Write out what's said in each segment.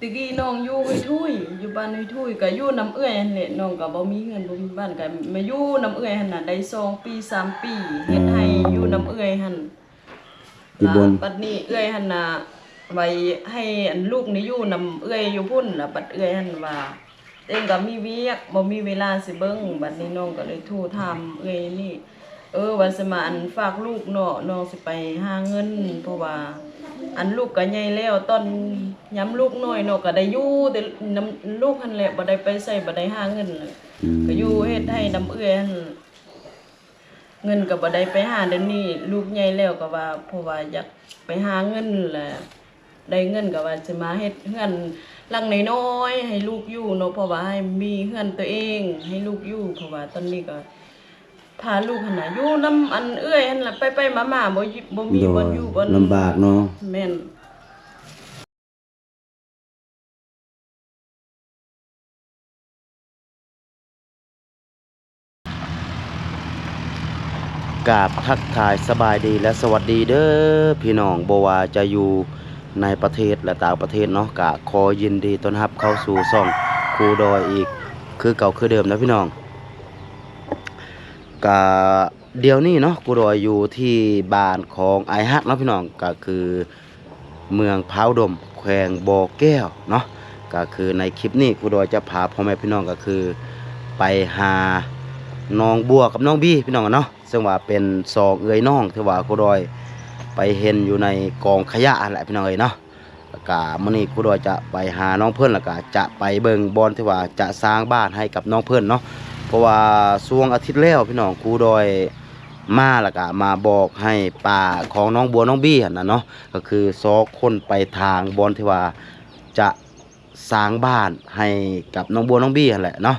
ตะกี้น้องอยู่ห้วยทุยอยู่บ้านห้วยทุยก็อยู่น้ำเอื้อยนั่นแหละน้องก็บ่มีเงินบ่มีบ้านก็มาอยู่น้ำเอื้อยหั่นน่ะได้2ปี3ปีเฮ็ดให้อยู่น้ำเอื้อยหั่นอยู่บนบัดนี้เอื้อยหั่นน่ะไว้ให้อันลูกนี่อยู่น้ำเอื้อยอยู่พุ่นน่ะบัดเอื้อยหั่นว่าเองก็มีเวียกบ่มีเวลาสิเบิ่งบัดนี้น้องก็เลยโทรถามเอื้อยนี่ว่าสิมาอันฝากลูกเนาะน้องสิไปหาเงินเพราะว่าอันลูกก็ใหญ่แล้วตอนย้ำลูกน้อยเนาะก็ได้อยู่แต่นำลูกหั่นแหละบ่ได้ไปใช้บ่ได้หาเงินเลยก็อยู่เฮ็ดให้น้ำเอื้อยหั่นเงินก็บ่ได้ไปหาเดี๋ยวนี้ลูกใหญ่แล้วก็ว่าเพราะว่าอยากไปหาเงินแหละได้เงินก็ว่าสิมาเฮ็ดเฮือนหลังน้อยๆให้ลูกอยู่เนาะเพราะว่าให้มีเฮือนตัวเองให้ลูกอยู่เพราะว่าตอนนี้ก็พาลูกหั่นน่ะอยู่นำอันเอื้อยหั่นล่ะไปๆมาๆบ่มีบ่อยู่บ่ลำบากเนาะแม่นกราบทักทายสบายดีและสวัสดีเด้อพี่น้องบ่ว่าจะอยู่ในประเทศและต่างประเทศเนาะก็ขอยินดีต้อนรับเข้าสู่ช่องครูดอยอีกคือเก่าคือเดิมนะพี่น้องก็เดี๋ยวนี้เนาะครูดอยอยู่ที่บ้านของไอฮักเนาะพี่น้องก็คือเมืองพร้าวดมแขวงบ่อแก้วเนาะก็คือในคลิปนี้ครูดอยจะพาพ่อแม่พี่น้องก็คือไปหาน้องบัวกับน้องบี้พี่น้องเนาะซึ่งว่าเป็นสองเอื้อยน้องที่ว่าครูดอยไปเห็นอยู่ในกองขยะแหละพี่น้องเอ้ยเนาะแล้วก็มื้อนี้ครูดอยจะไปหาน้องเพิ่นแล้วก็จะไปเบิ่งบอนที่ว่าจะสร้างบ้านให้กับน้องเพิ่นเนาะเพราะว่าช่วงอาทิตย์แล้วพี่น้องครูดอยมาแล้วก็มาบอกให้ป้าของน้องบัวน้องบี้หั่นน่ะเนาะก็คือซอกคนไปทางบอนที่ว่าจะสร้างบ้านให้กับน้องบัวน้องบี้หั่นแหละเนาะ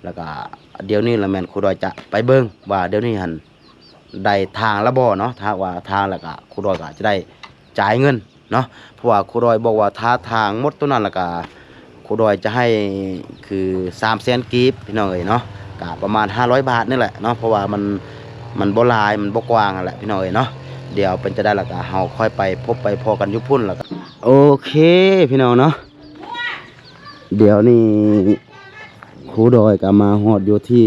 แล้วก็เดี๋ยวนี้ละแม่นครูดอยจะไปเบิ่งว่าเดี๋ยวนี้หั่นได้ทางละบ่เนาะถ้าว่าทางแล้วก็ครูดอยก็จะได้จ่ายเงินเนาะเพราะว่าครูดอยบอกว่าถ้าทางหมดตัวนั้นแล้วก็ครูดอยจะให้คือ300,000กีบพี่น้องเอ้ยเนาะก็ประมาณ500 บาทนี่แหละเนาะเพราะว่ามันบ่หลายมันบ่กว้างนั่นแหละพี่น้องเอ้ยเนาะเดี๋ยวเป็นจะได้แล้วก็เฮาค่อยไปพบไปพอกันอยู่พุ่นแล้วก็โอเคพี่น้องเนาะเดี๋ยวนี้ครูดอยก็มาฮอดอยู่ที่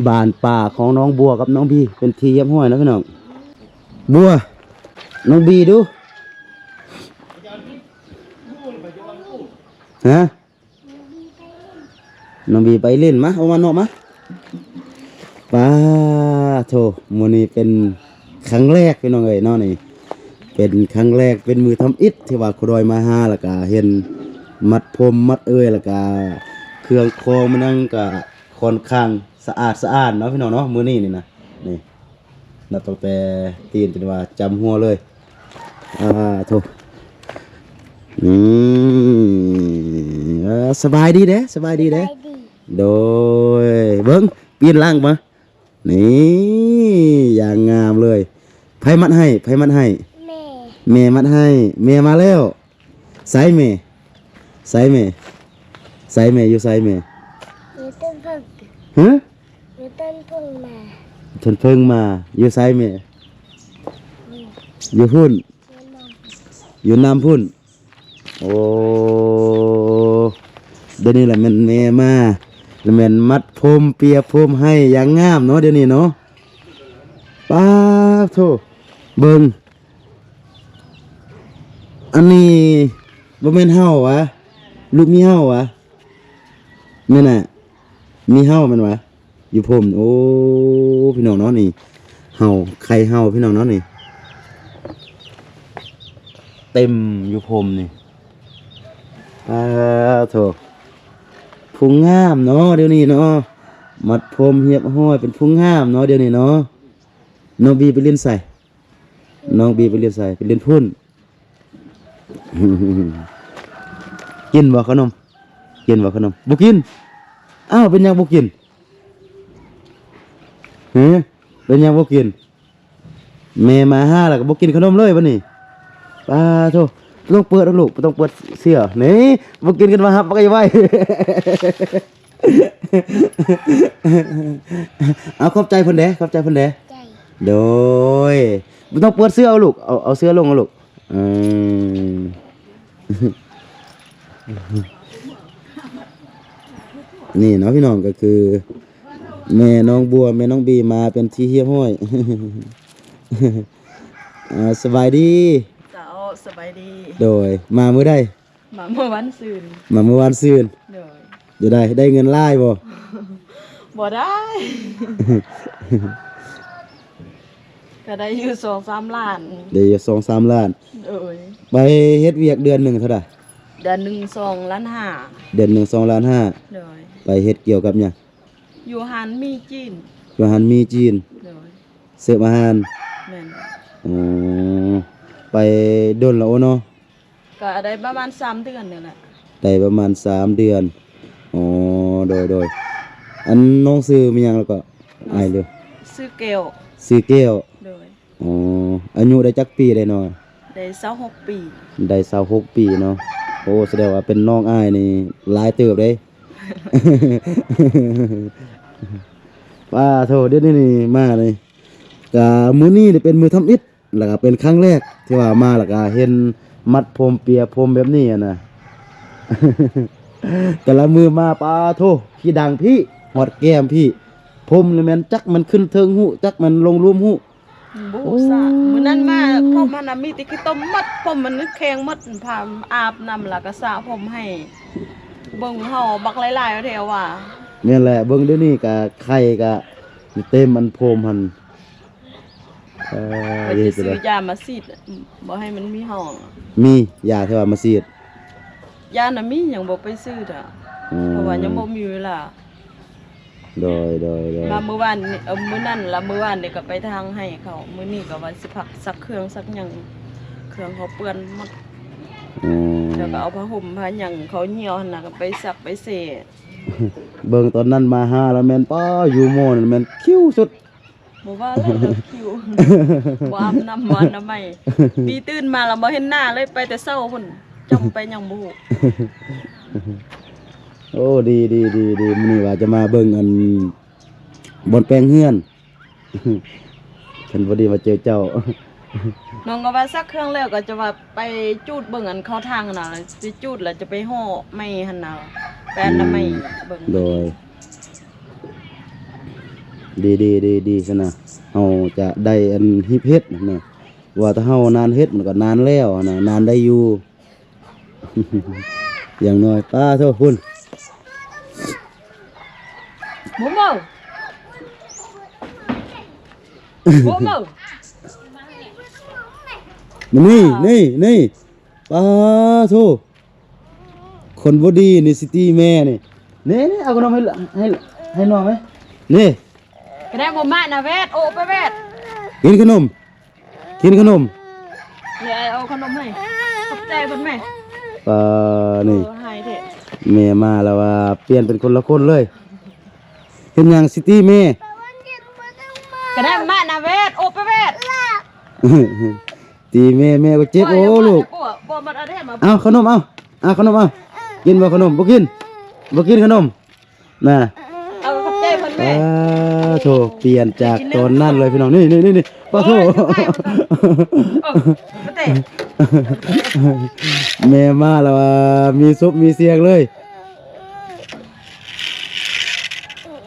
บ้านป่าของน้องบัวกับน้องบีเป็นทีเยี่ยมห้อยนะพี่น้องบัวน้องบีดูฮะน้องบีไปเล่นมะเอามานอกมะป้าโถมื้อนี้เป็นครั้งแรกพี่น้องเอ้ยเนาะนี่เป็นครั้งแรกเป็นมือทำอิฐที่ว่าครูดอยมาหาแล้วก็เห็นมัดผมมัดเอ้ยแล้วก็เครื่องคองมันนั่งก็ค่อนข้างสะอาดเนาะพี่น้องเนาะมื้อนี้นี่นะนี่นับตั้งแต่ตีนจนว่าจำหัวเลยโถสบายดีเด้สบายดีเด้โดยเบิ้งเปลี่ยนร่างมานี่อย่างงามเลยไผมัดให้แม่มัดให้แม่มาแล้วใส่แม่ใส่แม่อยู่ใส่แม่อยู่ต้นพึ่งฮะอยู่ต้นพึ่งมา เพิ่งมาอยู่ไซเมอยู่พุ่นอยู่น้ำพุ่นโอ้เดี๋ยวนี้แหละมันแม่มาแล้วมันมัดผมเปียผมให้อย่างงามเนาะเดี๋ยวนี้เนาะป้าโธ่เบิ่งอันนี้บ่แม่นเฮาวะลูกมีเฮาวะแม่น่ะมีเฮาแม่นวะอยู่ผมโอ้พี่น้องเนาะนี่เห่าใครเห่าพี่น้องเนาะนี่เต็มอยู่ผมนี่โถพุงงามเนาะเดี๋ยวนี้เนาะมัดผมเหียบห้อยเป็นพุงงามเนาะเดี๋ยวนี้เนาะน้องบีไปเล่นใส่ไปเล่นพุ่น กินบ่ขนมบ่กินอ้าวเป็นยังบ่กินเป็นยังบ่กินแม่มาห้าแล้วก็บ่กินขนมเลยบัดนี้ป้าโธ่ต้องเปิดลูกต้องเปิดเสื้อนี่บ่กินกันมาครับบ่ก็อย่าไว้ เอาขอบใจเพิ่นเด้ใจโดยบ่ต้องเปิดเสื้อเอาลูกเอาเสื้อลงเอาลูก นี่เนาะพี่น้องก็คือ แม่น้องบัวแม่น้องบีมาเป็นที่เฮียห้อย สบายดี เจ้าสบายดี โดยมามื้อใด มาเมื่อวันซืน มาเมื่อวานซืน โดย เดี๋ยวได้เงินหลายบ่ บ่ได้ ก็ได้อยู่2-3 ล้าน เดี๋ยว2-3 ล้าน โดย ไปเฮ็ดเวียกเดือนหนึงเท่าใด เดือนหนึ่ง2.5 ล้าน เดือนหนึง2.5 ล้าน โดย ไปเฮ็ดเกี่ยวกับหยัง อยู่หันมีจีน อาหารมีจีน โดย เสิร์ฟอาหาร แม่น อ๋อไปโดนแล้วเนาะ ก็ได้ประมาณ3 เดือนนี่แหละ ได้ประมาณ3 เดือนอ๋อโดยอันน้องซื้อมีหยังแล้วก็อายเด้อ ซื้อเกล ซื้อแก้ว โดย อ๋ออายุได้จักปีได้เนาะ ได้26 ปี ได้26 ปีเนาะโอ้แสดงว่าเป็นน้องอ้ายนี่หลายเติบเด้ ป้าโทษเดี๋ยวนี้นี่มาเลยก็มื้อนี้นี่เป็นมื้อทำอิฐแล้วก็เป็นครั้งแรกที่ว่ามาแล้วก็เห็นมัดผมเปียผมแบบนี้อะนะ แต่ละมือมาป้าโทพี่ดังพี่หอดแก้มพี่ผมนี่แม่นจักมันขึ้นเทิงหูจักมันลงรวมหู บ่ฮู้ซะมื้อนั้นมาผมมันน่ะมีแต่ขี้ต้มมัดผมมันนึกแข็งมัดพาอาบน้ำแล้วก็สระผมให้เบิ่งเฮาบักหลายๆแถวว่า เนี่ยแหละเบิ่งเดี๋ยวนี้ก็ไข่ก็อยู่เต็มมันโพมหันก็ เฮ็ สิ ดจั่ง ซื้ ใด อยามาฉีดบ่ให้มันมีห้อง มียาที่ว่ามาซีด ยาน่ะมีหยังบ่ไปซื้อดอก อืม เพราะว่ายังบ่มีเวลา โดย มามื้อวานนี่มื้อนั้นละมื้อวานนี่ก็ไปทางให้เขามื้อนี้ก็ว่าสิพักซักเครื่องซักหยังเครื่องเขาเปื้อนหมด อืม แล้วก็เอาผ้าห่มผ้าหยังเขาเหี่ยวหั่นน่ะก็ไปซักไปเส เบิ่งตอนนั้นมาหาแล้วแม่นป้าอยู่โมนั่นแม่นคิ้วสุด บ่ว่าแล้วเลิกคิว บ่อาบน้ำบ่อนน้ำไม่มีตื่นมาแล้วบ่เห็นหน้าเลยไปแต่เช้าพุ่นจำไปหยังบ่ฮู้ โอ้ดีมื้อนี้ว่าจะมาเบิ่งอันบอนแปลงเฮือน เพิ่นบ่ดีมาเจอเจ้า น้องก็ว่าซักเครื่องแล้วก็จะว่าไปจูดเบิ่งอันเข้าทางน่ะสิจูดแล้วจะไปห่อไม้หั่นน่ะแปลนน้ำไม้เบิ่ง โดยดีซะนะเฮาจะได้อันฮิบเฮ็ดนะว่าถ้าเฮานานเฮ็ดมันก็นานแล้วนะนานได้อยู่ อย่างน้อยป้าโทษคุณ หมูเมาหมูเมา นี่ป้าโทษคนบ่ดีนี่สิตีแม่นี่เอาขนมให้น้องไหมนี่ ก็ได้บ่มานะเวทโอ้ไปเวท กินขนม เดี๋ยวเอาขนมให้ขอบใจเพิ่นแม่ นี่ ให้เถอะ แม่มาแล้วว่าเปลี่ยนเป็นคนละคนเลยเห็นหยังสิตีแม่ ก็ได้มานะเวทโอ้ไปเวท ตีแม่ก็เจ็บโอ้ลูก บ่มันเอาได้มา เอาขนมเอาขนมเอากินบ่ขนมบ่กินขนมน่ะ เอาขอบใจเพิ่นแม่ โธ่เปลี่ยนจากตอนนั้นเลยพี่น้องนี่ป้าโธ่ บ่เตะ แม่มาแล้วว่ามีซุปมีเสียงเลย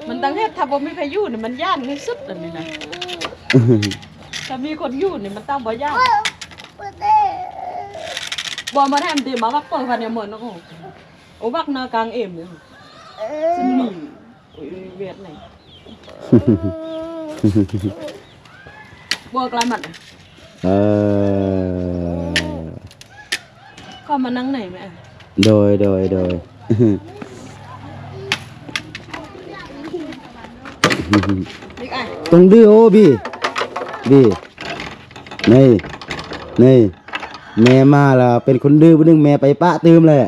มันตั้งเฮ็ดถ้าบ่มีใครอยู่นี่มันย่านที่สุดอันนี้นะถ้ามีคนอยู่นี่มันต้องบ่ย่านบ่มาแทมตีมาวักเปิดพันเนี่ยเหมือนเนาะโอ้วักนากลางเอ็มเนี่ยสิมีโอ้ยเวียดไหนบัวกลายมัน เออ เข้ามานั่งไหนแม่ โดย บิ๊กไอ้ ต้องดื้อโอ้บีนี่แม่มาแล้วเป็นคนดื้อผู้นึงแม่ไปปะตืมเลย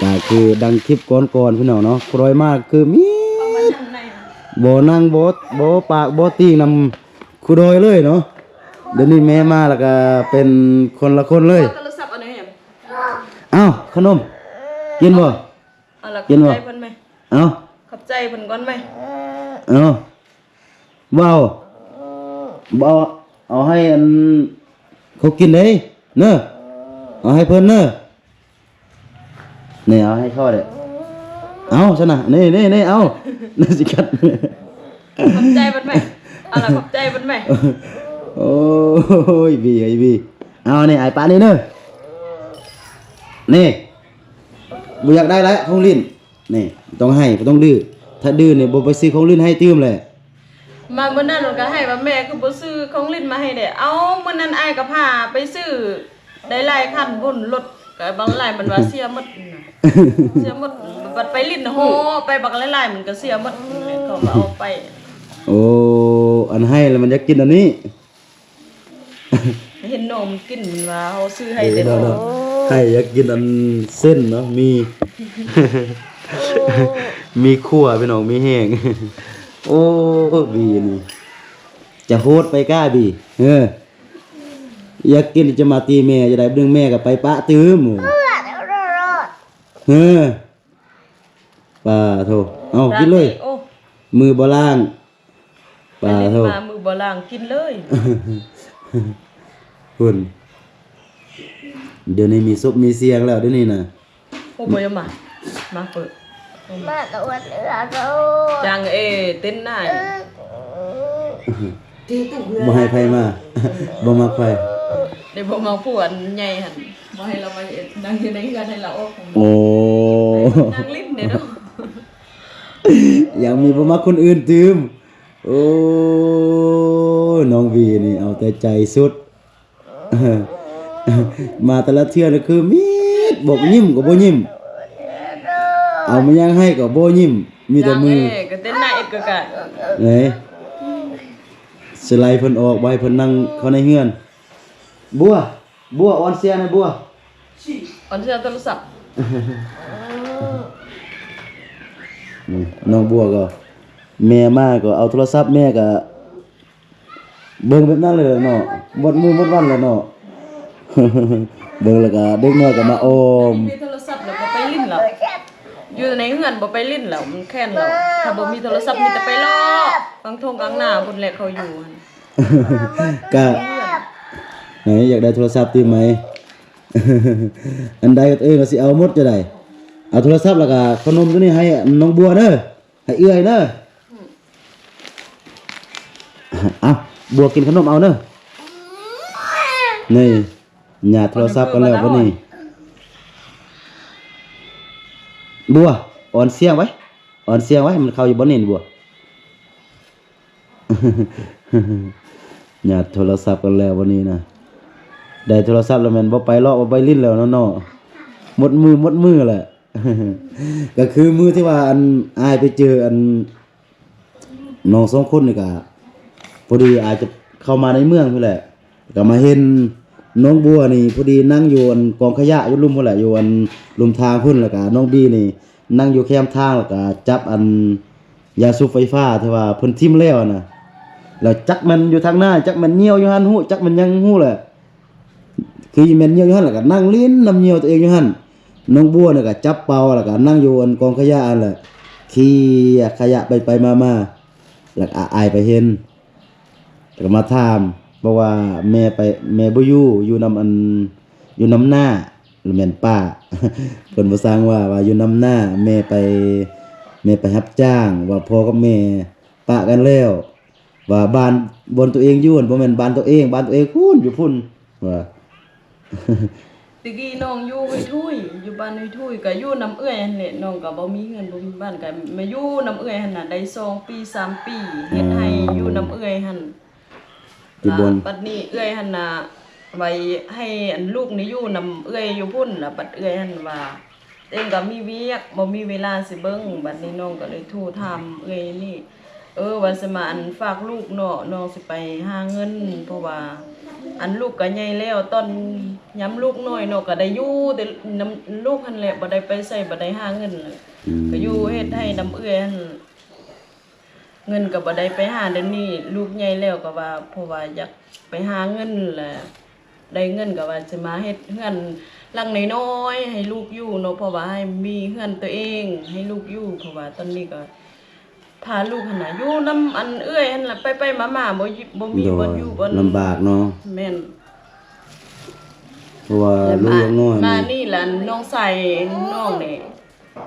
ก็คือดังคลิปก่อนๆพี่น้องเนาะครอยมากคือมี เข้ามานั่งไหน บ่นั่งบ่ปากบ่ตีนำคุดอยเลยเนาะเดี๋ยวนี้แม่มาแล้วก็เป็นคนละคนเลย โทรศัพท์อันไหนเนี่ย เอ้าขนมกินบ่ เอาล่ะขอบใจเพิ่นไหม เอ้า ขอบใจเพิ่นก่อนไหม บ่เอาให้อัน เขากินเด้เน้อเอาให้เพิ่นเน้อนี่เอาให้เขาเด้เอาซะนะนี่เอาน่าสิกัด ขอบใจมันไหมเอาล่ะขอบใจมันไหม โอ้ยบีไอ้บีเอานี่ไอ้ปลานี่เน้อนี่บ่อยากได้แล้วของลิ้นนี่ต้องให้บ่ต้องดื้อถ้าดื้อนี่บ่ไปซื้อของลิ้นให้ตื้มเลย มามื้อนั้นหนูก็ให้ว่าแม่คือบ่ซื้อของเล่นมาให้เด้เอามื้อนั้นอ้ายก็พาไปซื้อได้หลายคันพุ่นรถก็บางหลายมันว่าเสียหมดน่ะเสียหมดบัดไปลิ้นโหไปบักหลายๆมันก็เสียหมดเขาก็เอาไป โอ้อันให้แล้วมันอยากกินอันนี้ เห็นน้องมันกินมันว่าเขาซื้อให้แต่ เอ น้ อ อง เนาะให้อยากกินอันเส้นเนาะมี มีคั่วพี่น้องมีแห้ง โอ้บีนี่จะโหดไปกล้าบีอยากกินจะมาตีแม่จะได้ดึงแม่กับไปปะตื้มป่าโทเอากินเลย โอ้ มือบ่ล่างป่า ไปเล่น โท มามือบ่ล้างกินเลย คุณเดี๋ยวนี้มีซุปมีเสียงแล้วเดี๋ยวนี้นะ โอ้บ่ยมาเปิด มาตัวเรือโร จังเต้นหน้า บ่ให้ไผมา บ่มักไผ เดี๋ยวบ่มาผู้อันใหญ่หั่นบ่ให้เรามาเฮ็ดนั่งอยู่ในเฮือนให้เราออก โอ้ นั่งลิ้นเด้อเนาะ ยังมีบ่มักคนอื่นตืมโอ้น้องวีนี่เอาแต่ใจสุด มาแต่ละเทื่อนี่คือมีดบอกยิ้มก็บ่ยิ้มเอามายังให้ก็บ่ยิ้มมีแต่มือ ก็เต้นหน้าเอ็ดก็กะ ไหนสไลด์เพิ่นออกไว้เพิ่นนั่งเข้าในเฮือนบัวออนเสียนะบัว อันเสื้อโทรศัพท์ นี่น้องบัวก็แม่มาก็เอาโทรศัพท์แม่ก็เบิ่งแบบนั้นเลยเนาะหมดมือหมดวันแล้วเนาะ เบิ่งแล้วก็เด็กน้อยก็มาอม มีโทรศัพท์แล้วบ่ไปลิ้นแล้วอยู่ในเฮือนบ่ไปลิ้นแล้วมันแค้นแล้วถ้าบ่มีโทรศัพท์มีแต่ไปรอกลางทงกลางหน้าพุ่นแหละเขาอยู่หั่น ก็ไหนอยากได้โทรศัพท์ติไหม อันใดก็เองก็สิเอาหมดจะได้เอาโทรศัพท์แล้วก็ขนมตัวนี้ให้น้องบัวเด้อให้เอื้อยเด้อเอาบัวกินขนมเอาเด้อนี่หยาดโทรศัพท์กันแล้ววันนี้บัวอ่อนเสียงไว้มันเข้าอยู่บ่นี่บัว หยาดโทรศัพท์กันแล้ววันนี้นะได้โทรศัพท์แล้วแม่นบ่ไปเลาะบ่ไปลิ้นแล้วเนาะหมดมือแหละ ก็คือมือที่ว่าอันอายไปเจออันน้องสองคนนี่ก็พอดีอาจจะเข้ามาในเมืองนี่แหละก็มาเห็นน้องบัวนี่พอดีนั่งอยู่อันกองขยะอยู่ลุมพุ่นแหละอยู่อันลุมทางพุ่นแล้วก็น้องบีนี่นั่งอยู่แคมทางแล้วก็จับอันยาสูบไฟฟ้าที่ว่าเพิ่นทิ่มแล้วน่ะแล้วจักมันอยู่ทางหน้าจักมันเหี่ยวอยู่หั่นฮู้จักมันยังฮู้แหละคืออีแม่นเหี่ยวอยู่หั่นแล้วก็นั่งลิ้นน้ำเหี่ยวตัวเองอยู่หั่นน้องบัวน่ะก็จับเป่าแล้วก็นั่งอยู่อันกองขยะอันแหละขี้ขยะไปมาแล้วก็อายไปเห็นแล้วก็มาถามบอกว่าแม่บ่อยู่นำอันอยู่นำหน้าหรือแม่นป้า เพิ่นบ่สร้างว่าอยู่นำหน้าแม่ไปรับจ้างว่าพ่อกับแม่ปะกันแล้วว่าบ้านบนตัวเองอยู่บ่แม่นบ้านตัวเองพุ่นอยู่พุ่นว่า ตะกี้น้องอยู่ไว้ทุยอยู่บ้านไว้ทุยก็อยู่น้ำเอื้อยหั่นแหละน้องก็บ่มีเงินบ่มีบ้านก็มาอยู่น้ำเอื้อยหั่นน่ะได้2ปี3ปีเฮ็ดให้อยู่น้ำเอื้อยหั่น อยู่บน บัดนี้เอื้อยหั่นน่ะไว้ให้อันลูกนี่อยู่น้ำเอื้อยอยู่พุ่นน่ะบัดเอื้อยหั่นว่าเองก็มีเวียกบ่มีเวลาสิเบิ่งบัดนี้น้องก็เลยโทรถามเอื้อยนี่ว่าสิมาอันฝากลูกเนาะน้องสิไปหาเงินเพราะว่าอันลูกก็ใหญ่แล้วตอนย้ำลูกน้อยเนาะก็ได้อยู่แต่นำลูกหั่นแหละบ่ได้ไปใช้บ่ได้หาเงินเลยก็อยู่เฮ็ดให้น้ำเอื้อยหั่นเงินก็บ่ได้ไปหาเดี๋ยวนี้ลูกใหญ่แล้วก็ว่าเพราะว่าอยากไปหาเงินแหละได้เงินก็ว่าสิมาเฮ็ดเฮือนหลังน้อยๆให้ลูกอยู่เนาะเพราะว่าให้มีเฮือนตัวเองให้ลูกอยู่เพราะว่าตอนนี้ก็พาลูกหั่นน่ะอยู่นำอันเอื้อยหั่นล่ะไปๆมาๆบ่มีบ่อยู่บ่ ลำบากเนาะ แม่น ราะว่าลูกยังน้อย มา นี่ นี่ล่ะน้องใส่น้องนี่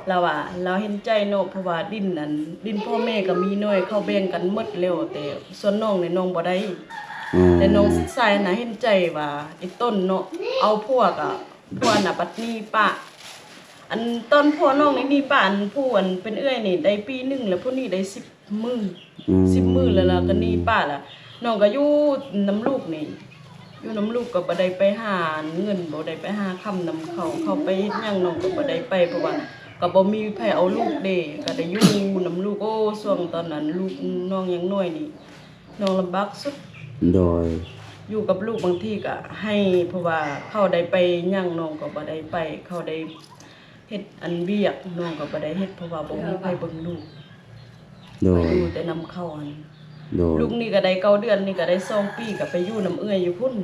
เราว่าเราเห็นใจเนาะเพราะว่าดินนั้นดินพ่อแม่ก็มีน้อยเขาแบ่งกันหมดแล้วแต่ส่วนน้องนี่น้องบ่ได้ อ๋อ แต่น้องใส่น่ะเห็นใจว่าไอ้ต้นเนาะเอาพวกน่ะบัดนี้ป้าอันต้นพ่อน้องนี่ป้าอันผู้อันเป็นเอื้อยนี่ได้ปีหนึงแล้วผู้นี้ได้10 มื้อ10 มื้อแล้วล่ะก็นี่ป้าล่ะน้องก็อยู่น้ำลูกนี่อยู่น้ำลูกก็บ่ได้ไปหาเงินบ่ได้ไปหาคำนำเขาไปเฮ็ดหยังน้องก็บ่ได้ไปเพราะว่าก็บ่มีไผเอาลูกเด้ก็ได้อยู่น้ำลูกโอ้ช่วงตอนนั้นลูกน้องยังน้อยนี่น้องลำบากสุด โดย อยู่กับลูกบางทีก็ให้เพราะว่าเขาได้ไปย่างน้องก็บ่ได้ไป เขาได้เฮ็ดอันเวียกน้องก็บ่ได้เฮ็ดเพราะว่าบ่มีใครเบิ่งลูก โดย อยู่แต่นำเข้าอัน โดย ลูกนี่ก็ได้9เดือนนี่ก็ได้2ปีก็ไปอยู่น้ำเอื้อยอยู่พุ่น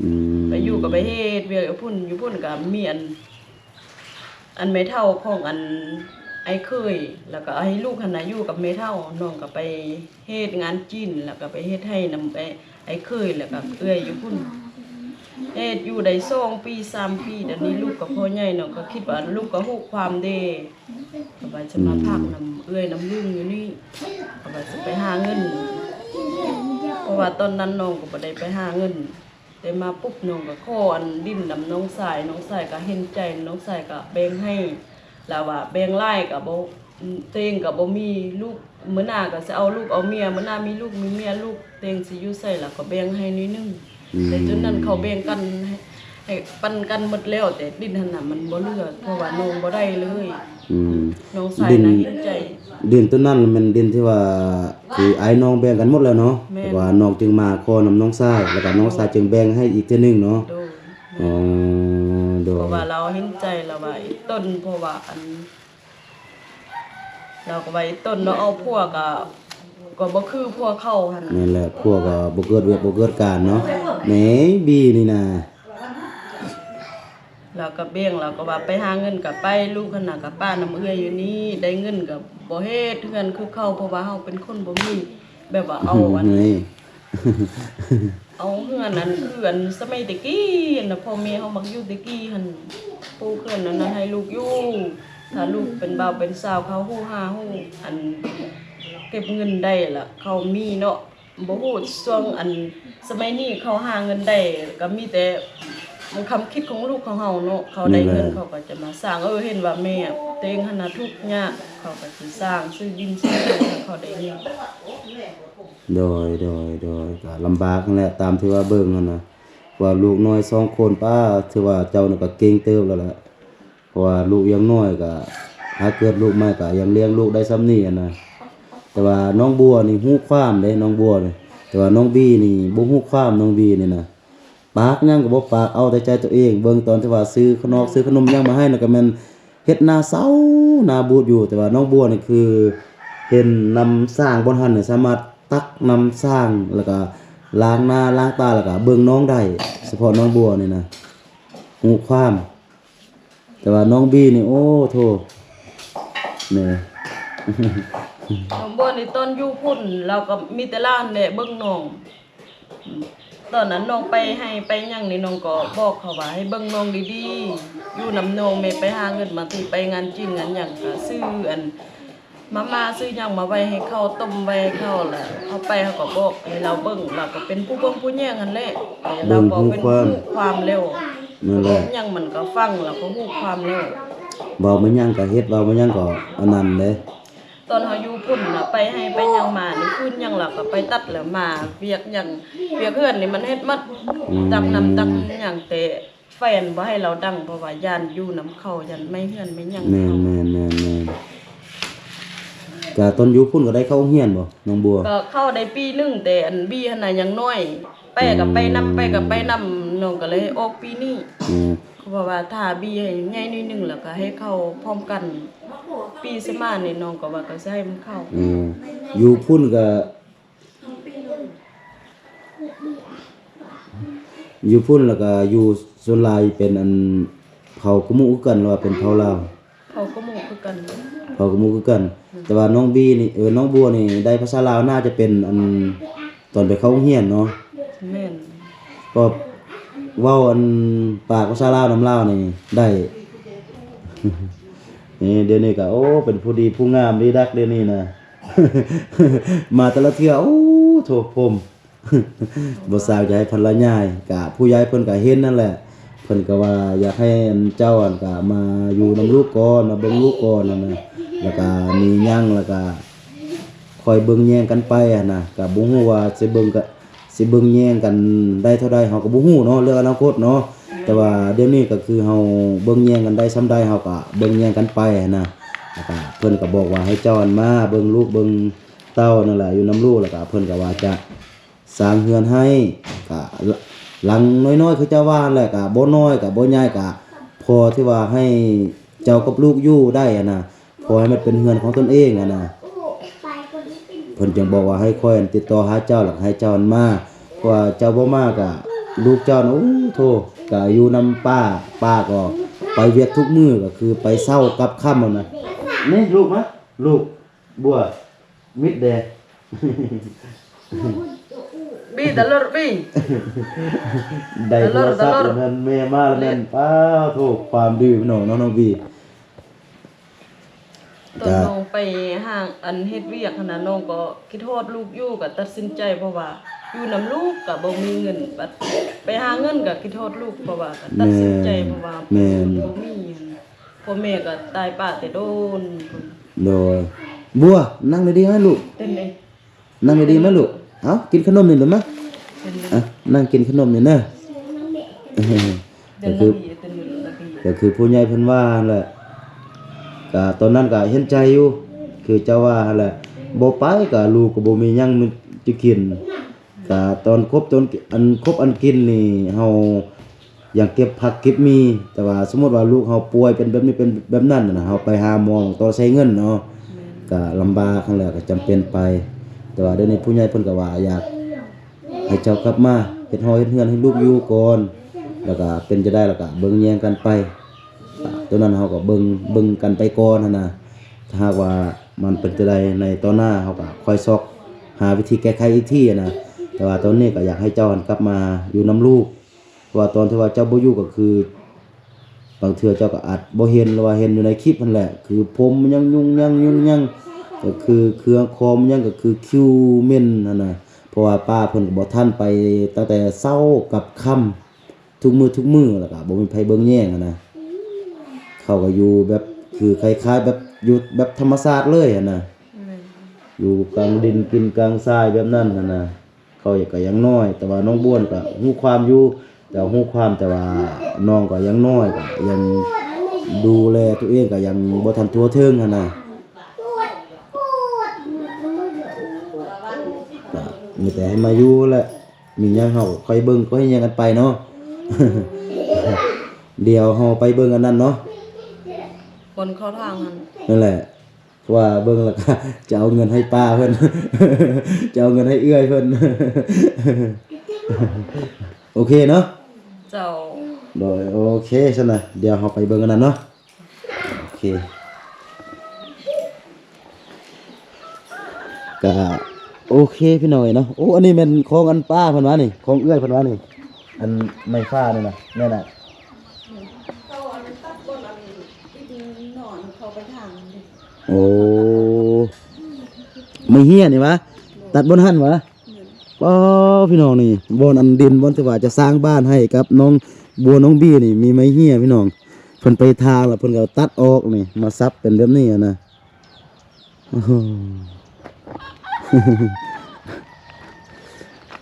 อืม ไปอยู่ก็ไปเฮ็ดเวียกอยู่พุ่นก็มีอันแม่เฒ่าของอันไอ้เคยแล้วก็ให้ลูกหั่นน่ะอยู่กับแม่เฒ่าน้องก็ไปเฮ็ดงานจีนแล้วก็ไปเฮ็ดให้นำไอ้เคยแล้วก็เอื้อยอยู่พุ่น เฮ็ดอยู่ได้2 ปี3 ปีเดี๋ยวนี้ลูกก็พ่อใหญ่เนาะก็คิดว่าลูกก็ฮู้ความเด้ก็ว่าจะมาพักนำเอื้อยนำลุงอยู่นี่ก็ว่าจะไปหาเงินเพราะว่าตอนนั้นน้องก็บ่ได้ไปหาเงินแต่มาปุ๊บน้องก็ขออันดินนำน้องสายก็เห็นใจน้องสายก็แบ่งให้แล้วว่าแบ่งหลายก็บ่เตงก็บ่มีลูกมื้อหน้าก็สิเอาลูกเอาเมียมื้อหน้ามีลูกมีเมียลูกเตงสิอยู่ไสล่ะก็แบ่งให้นิดนึง แต่จนนั้นเขาแบ่งกันให้ปันกันหมดแล้วแต่ดินหั่นน่ะมันบ่เหลือเพราะว่าน้องบ่ได้เลย อืม น้องใส่น่ะเห็นใจ ดินตัวนั้นมันดินที่ว่าคือไอ้น้องแบ่งกันหมดแล้วเนาะ แม่น แต่ว่าน้องจึงมาขอนำน้องชายแล้วก็น้องชายจึงแบ่งให้อีกเทื่อนึงเนาะ โดย อ๋อโด เพ ย ราะว่าเราเห็นใจเราว่าไอ้ต้นเพราะว่าเราก็ว่าไอ้ต้นเนาะเอาพวกก็บ่คือพวกเขาหั่น นั่นแหละพวกก็บ่เกิดเวียกบ่เกิดการเนาะแหมบีนี่นะ เราก็เบ่งเราก็ว่าไปหาเงินก็ไปลูกหั่นน่ะก็ป้าน้ำเอื้อยอยู่นี่ได้เงินก็บ่เฮ็ดเฮือนคือเขาเพราะว่าเฮาเป็นคนบ่มีแบบว่าเอาอัน นี่ เอาเฮือนนั้นคืออันสมัยตะกี้น่ะพ่อแม่เฮามักอยู่ตะกี้หั่นปู่เพิ่นนั้นให้ลูกอยู่ถ้าลูกเป็นบ่าวเป็นสาวเขาฮู้หาฮู้อันเก็บเงินได้ล่ะเขามีเนาะบ่ฮู้ช่วงอันสมัยนี้เขาหาเงินได้ก็มีแต่มันคำคิดของลูกของเฮาเนาะเขาได้เงินเขาก็จะมาสร้างเห็นว่าแม่เต็งหั่นน่ะทุกข์ยากเขาก็สิสร้างซื้อดินซื้ออะไรให้เขาได้เงิน โดยก็ลำบากนั่นแหละตามที่ว่าเบิ่งนั่นน่ะว่าลูกน้อย2คนป้าถือว่าเจ้าน่ะก็เก่งเติบแล้วล่ะเพราะว่าลูกยังน้อยก็ถ้าเกิดลูกใหม่ก็ยังเลี้ยงลูกได้ส่ำนี้อะนะแต่ว่าน้องบัวนี่ฮู้ความเด้น้องบัวนี่แต่ว่าน้องบีนี่บ่ฮู้ความน้องบีนี่นะปากหยังก็บ่ปากเอาแต่ใจตัวเองเบิ่งตอนที่ว่าซื้อขนมซื้อขนมหยังมาให้น่ะก็แม่นเฮ็ดหน้าเศร้าหน้าบูดอยู่แต่ว่าน้องบัวนี่คือเห็นนำสร้างบ่ทันนี่สามารถตักนำสร้างแล้วก็ล้างหน้าล้างตาแล้วก็เบิ่งน้องได้เฉพาะน้องบัวนี่นะฮู้ความ แต่ว่าน้องบีนี่โอ้โธ่เนี่ย น้องบัวนี่ตอนอยู่พุ่นเราก็มีแต่ล้านแหละเบิ่งน้องตอนนั้นน้องไปให้ไปหยังนี่น้องก็บอกเขาว่าให้เบิ่งน้องดีๆอยู่นำน้องแม่ไปหาเงินมาที่ไปงานจีนงานหยังก็ซื้ออันมาซื้อหยังมาไว้ให้เขาต้มไว้ให้เขาแหละเขาไปเขาก็บอกให้เราเบิ่งเราก็เป็นผู้เบิ่งผู้แย่งกันแหละแต่เราก็เป็นผู้ความเร็ว นั่นแหละ หยังมันก็ฟังเราก็ฮู้ความเร็ว เว้ามันยังก็เฮ็ดเว้ามันยังก็อันนั้นเด้ ตอนเขาอยู่พุ่นน่ะไปให้ไปหยังมานี่คืนหยังหลักก็ไปตัดแล้วมาเวียกหยังเวียกเฮือนนี่มันเฮ็ดหมดตักน้ำตักหยังแต่แฟนบ่ให้เราดังเพราะว่าย่านอยู่น้ำเข้าย่านไม่เฮือนไม่หยัง แม่นก็ตอนอยู่พุ่นก็ได้เข้าโรงเรียนบ่น้องบัว ก็เข้าได้ปีหนึงแต่อันบีหั่นน่ะยังน้อยไปก็ไปนำน้องก็เลยออกปีนี้ อืม เพราะว่าถ้าบีให้ใหญ่นิดนึงแล้วก็ให้เข้าพร้อมกัน ปีสมานี่น้องก็ว่าก็สิให้มันเข้า อยู่พุ่นก็อยู่พุ่นแล้วก็อยู่ส่วนหลายเป็นอันเผากุมุคือกันหรือว่าเป็นเผาลาว เขาก็หมู่คือกัน เผากุมุคือกัน แต่ว่าน้องบีนี่น้องบัวนี่ได้ภาษาลาวน่าจะเป็นอันตอนไปเข้าโรงเรียนเนาะ แม่น ก็ เว้าอันปากภาษาลาวน้ำลาวนี่ได้ นี่เดี๋ยวนี้ก็โอ้เป็นผู้ดีผู้งามดีดักเดี๋ยวนี้นะ มาแต่ละเทื่อโอ้โถผม บ่ทราบจะให้ภรรยายก็ผู้ใหญ่เพิ่นก็เห็นนั่นแหละเพิ่นก็ว่าอยากให้อันเจ้าอันก็มาอยู่นำลูกก่อนมาเบิ่งลูกก่อนนั่นนะแล้วก็มีหยังแล้วก็คอยเบิ่งแย่งกันไปอะนะก็บ่ฮู้ว่าสิเบิ่งแย่งกันได้เท่าใดเฮาก็บ่ฮู้เนาะเรื่องอนาคตเนาะแต่ว่าเดี๋ยวนี้ก็คือเฮาเบิ่งแย่งกันได้ส่ำใดเฮาก็เบิ่งแย่งกันไปอะนะแล้วก็เพิ่นก็บอกว่าให้เจ้าอันมาเบิ่งลูกเบิ่งเต้านั่นแหละอยู่นำลูกแล้วก็เพิ่นก็ว่าจะสร้างเฮือนให้ก็หลังน้อยๆคือเจ้าว่าแหละก็บ่น้อยก็บ่ใหญ่ก็พอที่ว่าให้เจ้ากับลูกอยู่ได้อะนะพอให้มันเป็นเฮือนของตนเองอะนะเพิ่นจึงบอกว่าให้ค่อยติดต่อหาเจ้าหลักให้เจ้ามาเพราะว่าเจ้าบ่มาก็ลูกเจ้าน่ะโอ้โธ่ก็อยู่นำป้าก็ไปเวียกทุกมื้อก็คือไปเช้ากับค่ำนั่นน่ะนี่ลูกมะลูกบัวมิดแด Bi telur bi. ได้โทรศัพท์แล้วนั่นแม่มาแล้วนั่นป้าโทษความดื้อพี่น้องน้องบี ตอนน้องไปห้างอันเฮ็ดเวียกหั่นน่ะน้องก็คิดฮอดลูกอยู่ก็ตัดสินใจเพราะว่าอยู่นำลูกก็บ่มีเงินบัดไปหาเงินก็คิดฮอดลูกเพราะว่าก็ตัดสินใจเพราะว่าบ่มีพ่อแม่ก็ตายป้าแต่โดน โดยบัวนั่งดีๆมั้ยลูก เต้นเลย นั่งดีๆมั้ยลูกเอ้ากินขนมนี่หรือมั้ย เต้นเลย อ่ะนั่งกินขนมนี่เด้อ เต้น ก็คือ เต้นอยู่นาที ก็คือผู้ใหญ่เพิ่นว่าแหละก็ตอนนั้นก็เห็นใจอยู่คือเจ้าว่าแหละบ่ไปก็ลูกก็บ่มีหยังจะกินก็ตอนครบจนอันกินนี่เฮาอยากเก็บผักเก็บมีแต่ว่าสมมุติว่าลูกเฮาป่วยเป็นแบบนี้เป็นแบบนั้นน่ะเฮาไปหาหมอต้องใช้เงินเนาะก็ลำบากนั่นแหละก็จำเป็นไปแต่ว่าเดี๋ยวนี้ผู้ใหญ่เพิ่นก็ว่าอยากให้เจ้ากลับมาเฮ็ดเฮือนให้ลูกอยู่ก่อนแล้วก็เป็นจะได้แล้วก็เบิ่งแยงกันไปตอนนั้นเฮาก็เบิ่งกันไปก่อนนะถ้าหากว่ามันเป็นจะได้ในตอนหน้าเฮาก็ค่อยซอกหาวิธีแก้ไขอีกทีนะแต่ว่าตอนนี้ก็อยากให้เจ้ากลับมาอยู่นํลูกเพราะว่าตอนที่ว่าเจ้าบ่อยู่ก็คือบางเทื่อเจ้าก็อาจบ่เห็นหรือว่าเห็นอยู่ในคลิปนั่นแหละคือผมมันยังยุ่งยังก็คือเครื่องคอมยังก็คือคิวเม่นนั่นน่ะเพราะว่าป้าเพิ่นก็บ่ทันไปตั้งแต่เช้ากับค่ำทุกมื้อแล้วก็บ่มีไผเบิ่งแย่งนะเขาก็อยู่แบบคือคล้ายๆแบบอยู่แบบธรรมชาติเลยนะอยู่กลางดินกินกลางทรายแบบนั้นนะเขาก็ยังน้อยแต่ว่าน้องบ้วนก็ฮู้ความอยู่แต่ฮู้ความแต่ว่าน้องก็ยังน้อยก็ยังดูแลตัวเองก็ยังบ่ทันทั่วถึงนะมีแต่ให้มาอยู่แหละมีหยังเฮาค่อยเบิ่งค่อยหยังกันไปเนาะ เดี๋ยวเฮาไปเบิ่งอันนั้นเนาะ คนเข้าทางหั่น นั่นแหละว่าเบิ่งแล้วก็จะเอาเงินให้ป้าเพิ่น จะเอาเงินให้เอื้อยเพิ่น โอเคเนาะ เจ้า โดยโอเคซั่นน่ะเดี๋ยวเฮาไปเบิ่งกันนั่นเนาะโอเคก็โอเคพี่น้อยเนาะโอ้อันนี้แม่นของอันป้าเพิ่นว่านี่ของเอื้อยเพิ่นว่านี่อันไม้ฟ้านี่น่ะแม่น่ะ เขาอันตัดก้นอันที่นอนเขาไปทางนี่ โอ้ไม่เฮียนี่วะตัดบนหั่นวะป้อพี่น้องนี่บอนอันดินบอนที่ว่าจะสร้างบ้านให้กับน้องบัวน้องบี้นี่มีไม้เฮียพี่น้องเพิ่นไปทางแล้วเพิ่นก็ตัดออกนี่มาซับเป็นแบบนี้อะนะโอ้โห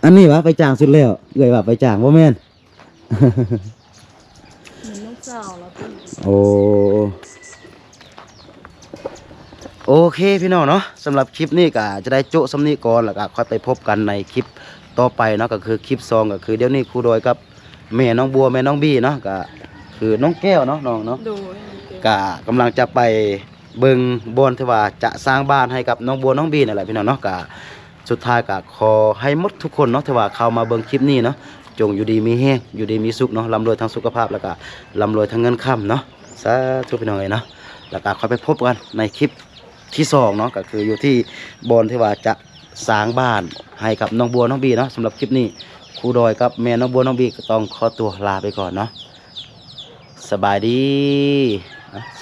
อันนี้วะไปจ้างสุดแล้วเอ้ยว่าไปจ้างบ่แม่น น้องสาวแล้วพี่ โอ้โอเคพี่น้องเนาะสำหรับคลิปนี้ก็จะได้โจ๊ะสำนี้ก่อนแล้วก็ค่อยไปพบกันในคลิปต่อไปเนาะก็คือคลิป2ก็คือเดี๋ยวนี้ครูโดยกับแม่น้องบัวแม่น้องบี้เนาะก็คือน้องแก้วเนาะน้องเนาะ โดย ก็กำลังจะไปเบิ่งบอนที่ว่าจะสร้างบ้านให้กับน้องบัวน้องบี้นั่นแหละพี่น้องเนาะก็สุดท้ายก็ขอให้หมดทุกคนเนาะที่ว่าเข้ามาเบิ่งคลิปนี้เนาะจงอยู่ดีมีแฮงอยู่ดีมีสุขเนาะร่ำรวยทั้งสุขภาพแล้วก็ร่ำรวยทั้งเงินค่ำเนาะสาธุพี่น้องเอ้ยเนาะแล้วก็ค่อยไปพบกันในคลิปที่2เนาะก็คืออยู่ที่บอนที่ว่าจะสร้างบ้านให้กับน้องบัวน้องบี้เนาะสำหรับคลิปนี้ ครูดอยกับแม่น้องบัวน้องบีก็ต้องขอตัวลาไปก่อนเนาะสบายดี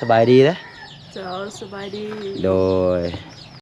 สบายดีนะ เจ้าสบายดี โดย